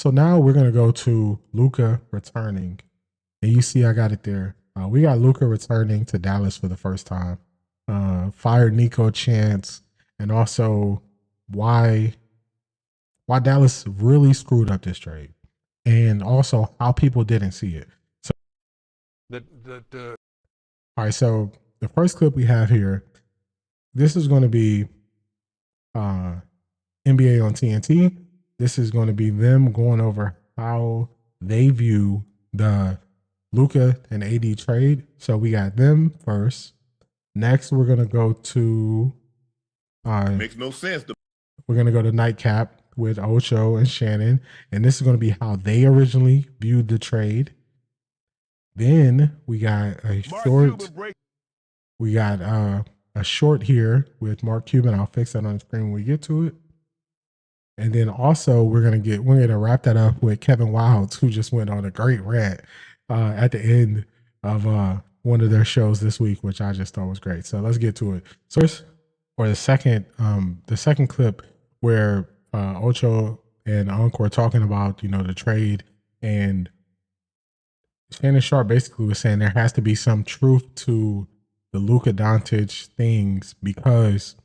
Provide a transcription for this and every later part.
So now we're gonna go to Luka returning, and you see I got it there. We got Luka returning to Dallas for the first time. Fired Nico Chance, and also why Dallas really screwed up this trade, and also how people didn't see it. So all right, so the first clip we have here, this is going to be NBA on TNT. This is going to be them going over how they view the Luka and AD trade. So we got them first. Next, we're going to go to makes no sense. We're going to go to Nightcap with Ocho and Shannon, and this is going to be how they originally viewed the trade. Then we got a short. We got a short here with Mark Cuban. I'll fix that on the screen when we get to it. And then also we're gonna wrap that up with Kevin Wilds, who just went on a great rant at the end of one of their shows this week, which I just thought was great. So let's get to it. First, or the second clip where Ocho and Encore talking about the trade, and Shannon Sharp basically was saying there has to be some truth to the Luka Doncic things because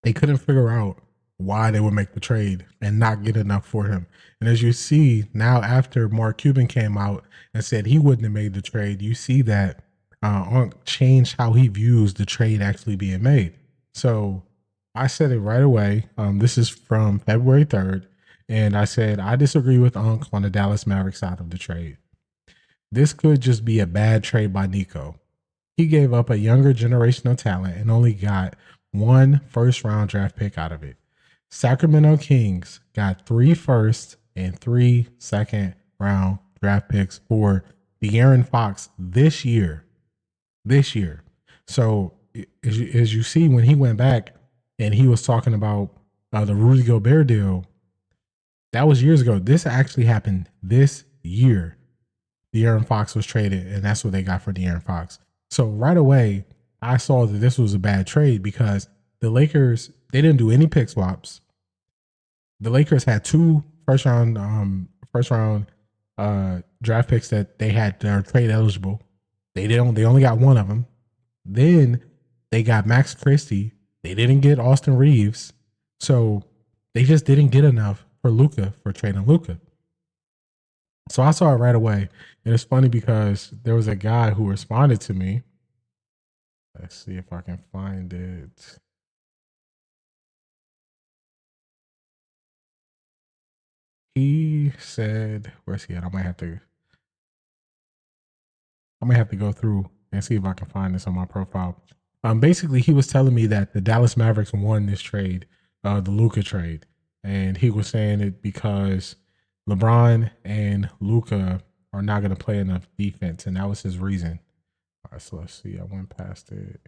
they couldn't figure out why they would make the trade and not get enough for him. And as you see now, after Mark Cuban came out and said he wouldn't have made the trade, you see that changed how he views the trade actually being made. So I said it right away. This is from February 3rd. And I said, I disagree with Unc on the Dallas Mavericks side of the trade. This could just be a bad trade by Nico. He gave up a younger generational talent and only got 1 first-round draft pick out of it. Sacramento Kings got 3 first and 3 second-round draft picks for De'Aaron Fox this year. So as you see, when he went back and he was talking about the Rudy Gobert deal, that was years ago. This actually happened this year. De'Aaron Fox was traded, and that's what they got for De'Aaron Fox. So right away, I saw that this was a bad trade because the Lakers, they didn't do any pick swaps. The Lakers had 2 first round draft picks that they had that are trade eligible. They only got 1 of them. Then they got Max Christie. They didn't get Austin Reeves. So they just didn't get enough for Luka, for trading Luka. So I saw it right away. And it's funny because there was a guy who responded to me. Let's see if I can find it. He said, where's he at? I might have to go through and see if I can find this on my profile. Basically, he was telling me that the Dallas Mavericks won this trade, the Luka trade. And he was saying it because LeBron and Luka are not going to play enough defense. And that was his reason. All right, so let's see. I went past it.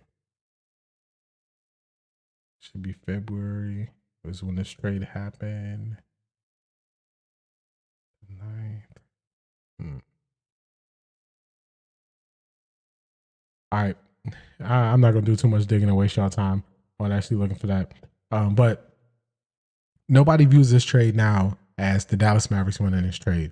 Should be February. Was when this trade happened. 9th. All right. I'm not going to do too much digging and waste y'all time on actually looking for that. But nobody views this trade now as the Dallas Mavericks winning this trade.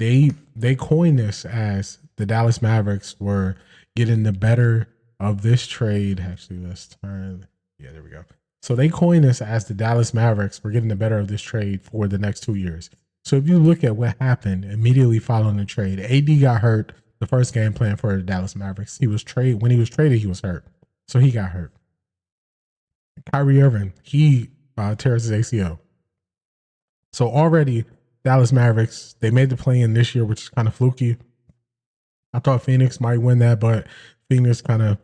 They coined this as the Dallas Mavericks were getting the better of this trade. Actually, let's turn. Yeah, there we go. So they coined this as the Dallas Mavericks were getting the better of this trade for the next 2 years. So if you look at what happened immediately following the trade, AD got hurt the first game playing for the Dallas Mavericks. When he was traded, he was hurt. So he got hurt. Kyrie Irving, he tears his ACL. So already Dallas Mavericks, they made the play-in this year, which is kind of fluky. I thought Phoenix might win that, but Phoenix kind of,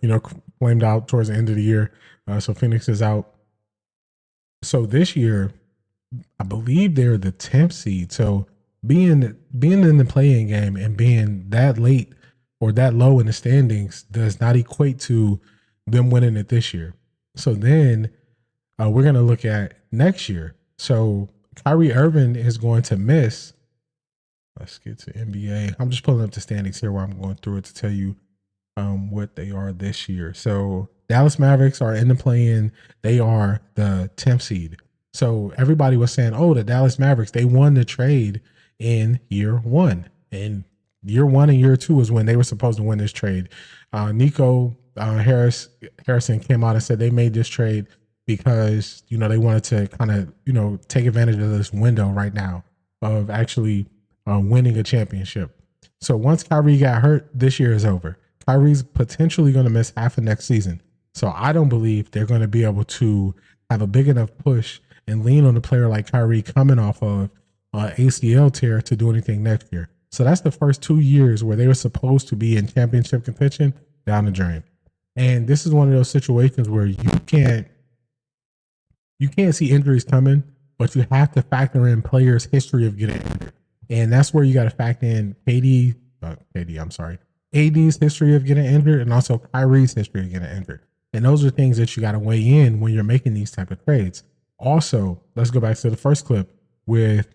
flamed out towards the end of the year. So Phoenix is out. So this year, I believe they're the 10th seed. So being in the play-in game and being that late or that low in the standings does not equate to them winning it this year. So then we're going to look at next year. So Kyrie Irving is going to miss. Let's get to NBA. I'm just pulling up the standings here while I'm going through it to tell you what they are this year. So Dallas Mavericks are in the play-in. They are the 10th seed. So everybody was saying, "Oh, the Dallas Mavericks, they won the trade in year one." And year one and year two is when they were supposed to win this trade. Nico Harrison came out and said they made this trade because they wanted to kind of take advantage of this window right now of actually winning a championship. So once Kyrie got hurt, this year is over. Kyrie's potentially going to miss half of next season. So I don't believe they're going to be able to have a big enough push and lean on a player like Kyrie coming off of ACL tear to do anything next year. So that's the first 2 years where they were supposed to be in championship contention down the drain. And this is one of those situations where you can't see injuries coming, but you have to factor in players' history of getting injured. And that's where you got to factor in AD's history of getting injured and also Kyrie's history of getting injured. And those are things that you got to weigh in when you're making these type of trades. Also, let's go back to the first clip with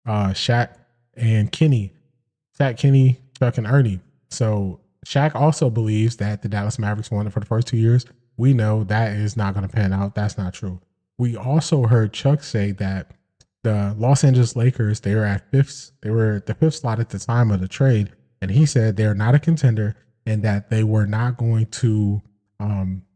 Shaq and Kenny. Shaq, Kenny, Chuck, and Ernie. So Shaq also believes that the Dallas Mavericks won it for the first 2 years. We know that is not going to pan out. That's not true. We also heard Chuck say that the Los Angeles Lakers, they were at fifth. They were at the fifth slot at the time of the trade. And he said they're not a contender and that they were not going to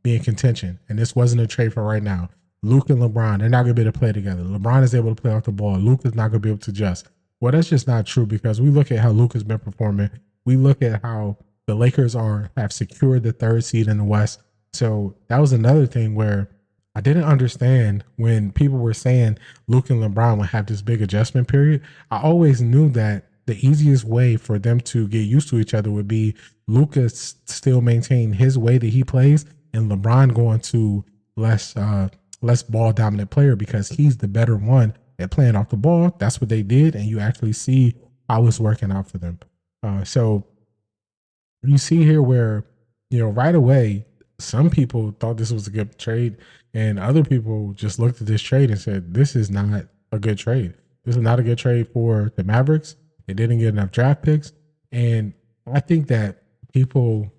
be in contention. And this wasn't a trade for right now. Luka and LeBron, they're not going to be able to play together. LeBron is able to play off the ball. Luka's not going to be able to adjust. Well, that's just not true because we look at how Luka's been performing. We look at how the Lakers have secured the third seed in the West. So that was another thing where I didn't understand when people were saying Luka and LeBron would have this big adjustment period. I always knew that the easiest way for them to get used to each other would be Luka still maintain his way that he plays and LeBron going to less ball dominant player because he's the better one at playing off the ball. That's what they did, and you actually see how it's working out for them. So you see here where right away some people thought this was a good trade, and other people just looked at this trade and said this is not a good trade. This is not a good trade for the Mavericks. They didn't get enough draft picks, and I think that people.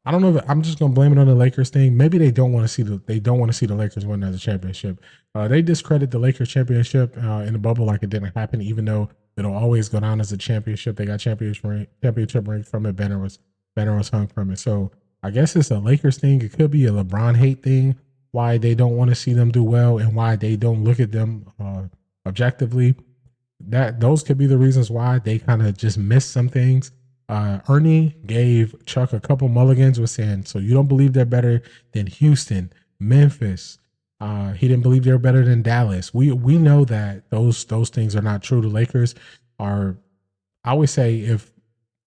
I don't know if I'm just gonna blame it on the Lakers thing. Maybe they don't want to see the Lakers win as a championship. They discredit the Lakers championship in the bubble like it didn't happen, even though it'll always go down as a championship. They got championship ring from it. Banner was hung from it. So I guess it's a Lakers thing. It could be a LeBron hate thing. Why they don't want to see them do well and why they don't look at them objectively. Those could be the reasons why they kind of just miss some things. Ernie gave Chuck a couple mulligans with saying, so you don't believe they're better than Houston, Memphis. He didn't believe they're better than Dallas. We know that those things are not true. The Lakers are, I would say, if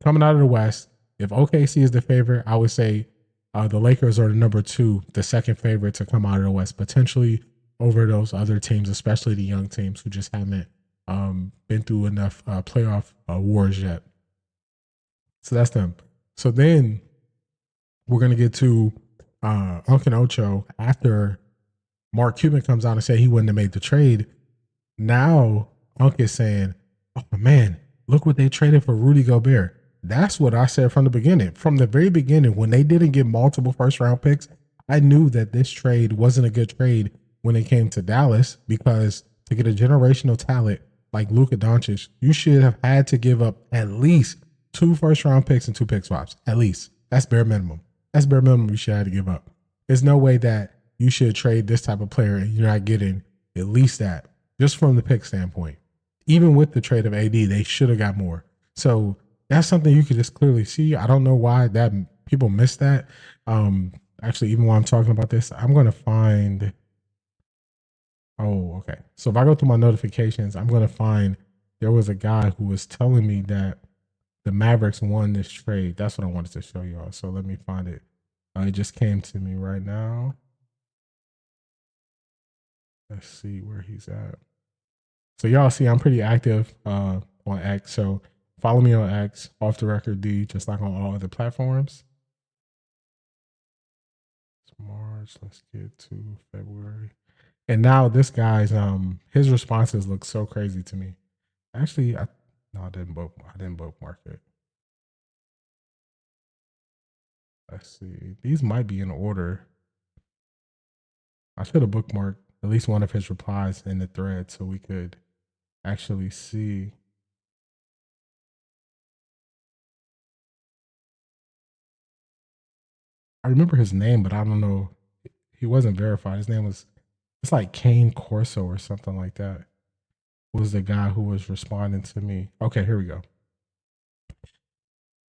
coming out of the West, if OKC is the favorite, I would say the Lakers are the number 2, the second favorite to come out of the West, potentially over those other teams, especially the young teams who just haven't been through enough playoff wars yet. So that's them. So then we're going to get to Unc and Ocho after Mark Cuban comes out and said he wouldn't have made the trade. Now Unc is saying, oh man, look what they traded for Rudy Gobert. That's what I said from the beginning. From the very beginning, when they didn't get multiple first round picks, I knew that this trade wasn't a good trade when it came to Dallas because to get a generational talent like Luka Doncic, you should have had to give up at least 2 first round picks and 2 pick swaps. At least. That's bare minimum. That's bare minimum you should have to give up. There's no way that you should trade this type of player and you're not getting at least that, just from the pick standpoint. Even with the trade of AD, they should have got more. So that's something you could just clearly see. I don't know why that people miss that. Actually, even while I'm talking about this, I'm going to find. Oh, okay. So if I go through my notifications, I'm going to find there was a guy who was telling me that the Mavericks won this trade. That's what I wanted to show y'all. So let me find it. It just came to me right now. Let's see where he's at. So y'all see I'm pretty active on X. So follow me on X, Off the Record D, just like on all other platforms. It's March. Let's get to February. And now this guy's his responses look so crazy to me. Actually, I didn't bookmark it. Let's see. These might be in order. I should have bookmarked at least one of his replies in the thread so we could actually see. I remember his name, but I don't know. He wasn't verified. His name was, it's like Kane Corso or something like that, was the guy who was responding to me. Okay, here we go.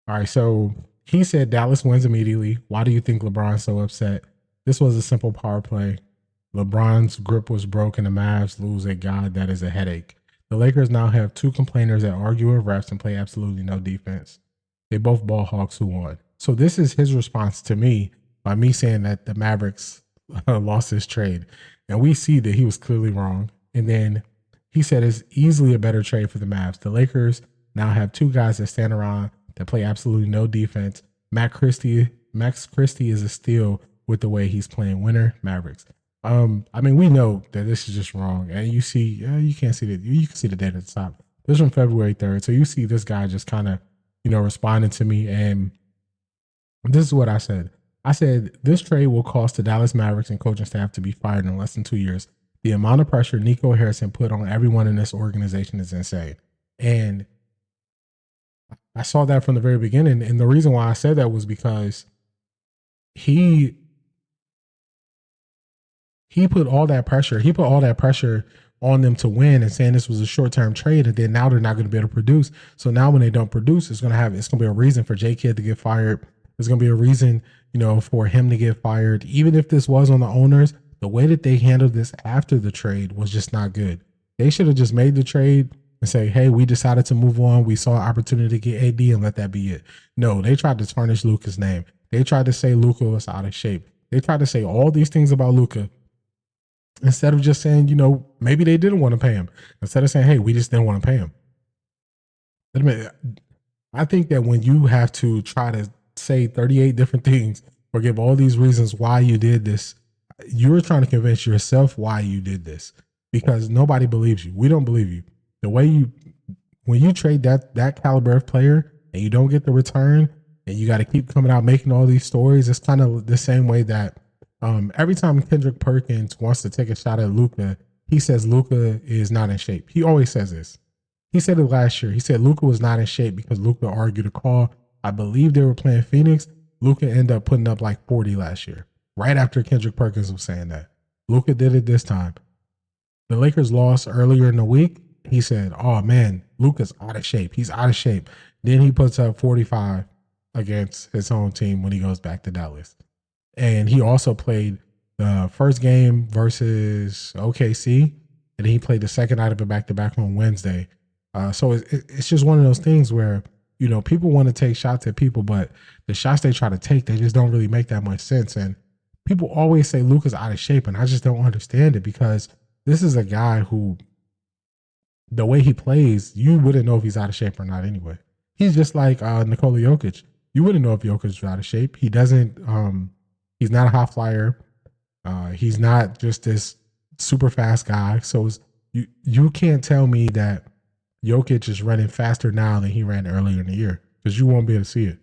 All right, so he said Dallas wins immediately. Why do you think LeBron's so upset? This was a simple power play. LeBron's grip was broken. The Mavs lose a guy that is a headache. The Lakers now have two complainers that argue with refs and play absolutely no defense. They both ball hawks who won. So this is his response to me by me saying that the Mavericks lost this trade. And we see that he was clearly wrong. And then he said it's easily a better trade for the Mavs. The Lakers now have two guys that stand around that play absolutely no defense. Max Christie is a steal with the way he's playing. Winner, Mavericks. I mean, we know that this is just wrong. And you see, you can't see that. You can see the data at the top. This is from February 3rd. So you see this guy just kind of, responding to me. And this is what I said. I said, this trade will cost the Dallas Mavericks and coaching staff to be fired in less than 2 years. The amount of pressure Nico Harrison put on everyone in this organization is insane. And I saw that from the very beginning. And the reason why I said that was because he put all that pressure. He put all that pressure on them to win and saying this was a short-term trade. And then now they're not going to be able to produce. So now when they don't produce, it's going to be a reason for J Kidd to get fired. There's going to be a reason, for him to get fired. Even if this was on the owners, the way that they handled this after the trade was just not good. They should have just made the trade and say, hey, we decided to move on. We saw an opportunity to get AD and let that be it. No, they tried to tarnish Luka's name. They tried to say Luka was out of shape. They tried to say all these things about Luka instead of just saying, maybe they didn't want to pay him. Instead of saying, hey, we just didn't want to pay him. I think that when you have to try to say 38 different things or give all these reasons why you did this, you're trying to convince yourself why you did this because nobody believes you. We don't believe you. The way when you trade that caliber of player and you don't get the return and you got to keep coming out making all these stories, it's kind of the same way that every time Kendrick Perkins wants to take a shot at Luka, he says Luka is not in shape. He always says this. He said it last year. He said Luka was not in shape because Luka argued a call. I believe they were playing Phoenix. Luka ended up putting up like 40 last year, right after Kendrick Perkins was saying that. Luka did it this time. The Lakers lost earlier in the week. He said, oh man, Luka's out of shape. He's out of shape. Then he puts up 45 against his own team when he goes back to Dallas. And he also played the first game versus OKC, and he played the second out of it back-to-back on Wednesday. So it's just one of those things where, people want to take shots at people, but the shots they try to take, they just don't really make that much sense. And people always say Luka's out of shape, and I just don't understand it because this is a guy who, the way he plays, you wouldn't know if he's out of shape or not anyway. He's just like Nikola Jokic. You wouldn't know if Jokic was out of shape. He doesn't, he's not a high flyer. He's not just this super fast guy. So you can't tell me that Jokic is running faster now than he ran earlier in the year because you won't be able to see it.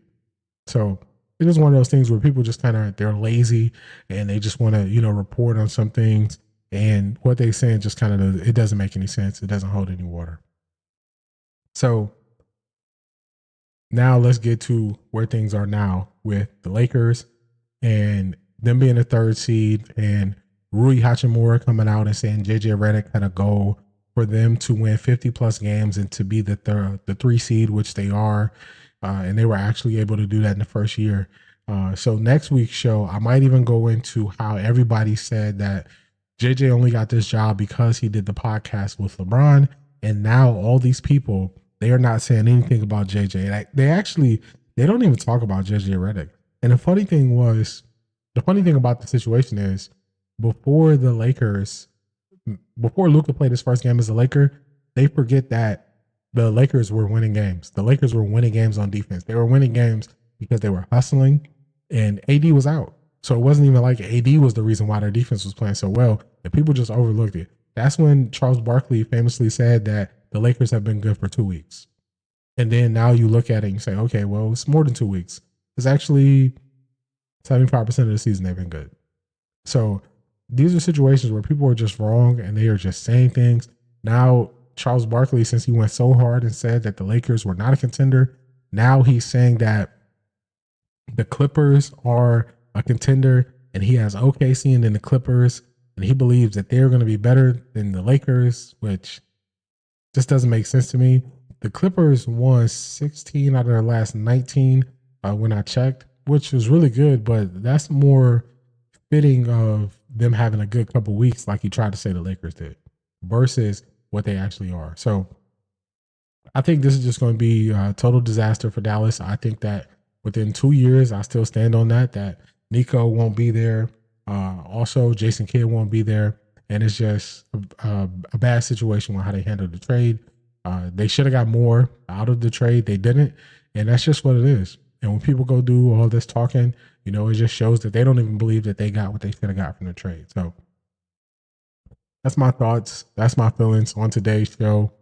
So it is one of those things where people just they're lazy and they just want to, report on some things. And what they saying just it doesn't make any sense. It doesn't hold any water. So now let's get to where things are now with the Lakers and them being the third seed and Rui Hachimura coming out and saying JJ Redick had a goal for them to win 50 plus games and to be the 3 seed, which they are. And they were actually able to do that in the first year. So next week's show, I might even go into how everybody said that JJ only got this job because he did the podcast with LeBron. And now all these people, they are not saying anything about JJ. They don't even talk about JJ Redick. And the funny thing about the situation is before Luka played his first game as a Laker, they forget that the Lakers were winning games. The Lakers were winning games on defense. They were winning games because they were hustling and AD was out. So it wasn't even like AD was the reason why their defense was playing so well, and people just overlooked it. That's when Charles Barkley famously said that the Lakers have been good for 2 weeks. And then now you look at it and you say, okay, well, it's more than 2 weeks. It's actually 75% of the season they've been good. So these are situations where people are just wrong and they are just saying things. Now, Charles Barkley, since he went so hard and said that the Lakers were not a contender, now he's saying that the Clippers are a contender and he has OKC and then the Clippers, and he believes that they're going to be better than the Lakers, which just doesn't make sense to me. The Clippers won 16 out of their last 19 when I checked, which was really good, but that's more fitting of them having a good couple weeks, like he tried to say the Lakers did, versus what they actually are. So I think this is just going to be a total disaster for Dallas. I think that within 2 years, I still stand on that Nico won't be there. Also, Jason Kidd won't be there. And it's just a bad situation with how they handled the trade. They should have got more out of the trade. They didn't. And that's just what it is. And when people go do all this talking, it just shows that they don't even believe that they got what they should have got from the trade. So that's my thoughts. That's my feelings on today's show.